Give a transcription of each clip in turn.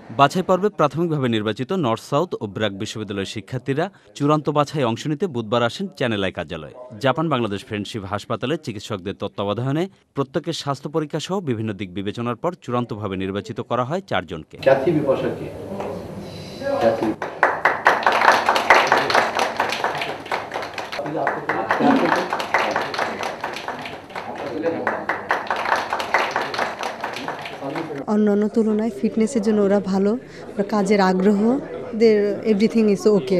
বাছাই পর্বে প্রাথমিকভাবে নির্বাচিত নর্থ সাউথ ও ব্র্যাক বিশ্ববিদ্যালয়ের শিক্ষার্থীরা চূড়ান্ত বাছাই অংশ নিতে বুধবার আসেন চ্যানেল আই কার্যালয়ে। জাপান বাংলাদেশ ফ্রেন্ডশিপ হাসপাতালে চিকিৎসকদের তত্ত্বাবধানে প্রত্যেকের স্বাস্থ্য পরীক্ষা সহ বিভিন্ন দিক বিবেচনার পর চূড়ান্তভাবে নির্বাচিত করা হয় 4 জনকে। অন্যান্য তুলনায় ফিটনেসের জন্য ওরা ভালো, কাজের আগ্রহ, দের এভরিথিং ইজ ওকে।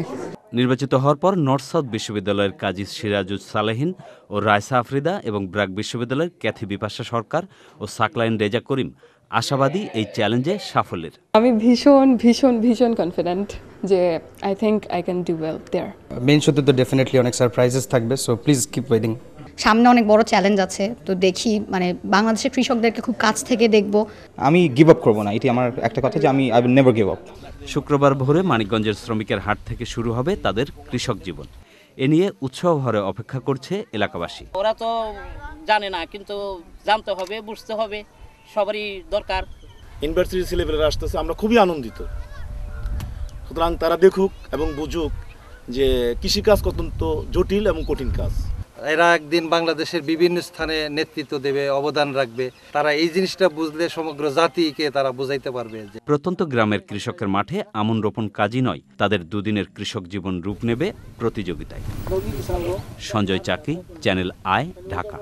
নির্বাচিত হওয়ার পর নর্থ সাউথ বিশ্ববিদ্যালয়ের কাজী সিরাজুজ সালেহিন ও রায়সা আফ্রিদা এবং ব্র্যাক বিশ্ববিদ্যালয়ের ক্যাথি বিপাশা সরকার ও সাকলাইন রেজা করিম আশাবাদী এই চ্যালেঞ্জে সাফল্যের। আমি ভীষণ কনফিডেন্ট যে I think I can do well there. Main শোতে তো ডেফিনেটলি অনেক সারপ্রাইজেস থাকবে, সো প্লিজ কিপ ওয়েটিং। সামনে অনেক বড় চ্যালেঞ্জ আছে, তো দেখি বাংলাদেশের কৃষকদেরকে খুব কাছ থেকে দেখব। আমি গিভ আপ করবো না, এটি আমার একটা কথা যে I will never give up. শুক্রবার ভোরে মানিকগঞ্জের শ্রমিকের হাট থেকে শুরু হবে তাদের কৃষক জীবন। এ নিয়ে উৎসাহ ভরে অপেক্ষা করছে এলাকাবাসী। ওরা তো জানে না, কিন্তু জানতে হবে, বুঝতে হবে, সবারই দরকার। ইউনিভার্সিটি ছেলেপেলেরা আসতেছে, আমরা খুবই আনন্দিত। সুতরাং তারা দেখুক এবং বুঝুক যে কৃষিকাজ অত্যন্ত জটিল এবং কঠিন কাজ। এরা একদিন বাংলাদেশের বিভিন্ন স্থানে নেতৃত্ব দেবে, অবদান রাখবে। তারা এই জিনিসটা বুঝলে সমগ্র জাতিকে তারা বোঝাইতে পারবে। প্রত্যন্ত গ্রামের কৃষকের মাঠে আমন রোপণ কাজই নয়, তাদের দুদিনের কৃষক জীবন রূপ নেবে প্রতিযোগিতায়। সঞ্জয় চাকি, চ্যানেল আই, ঢাকা।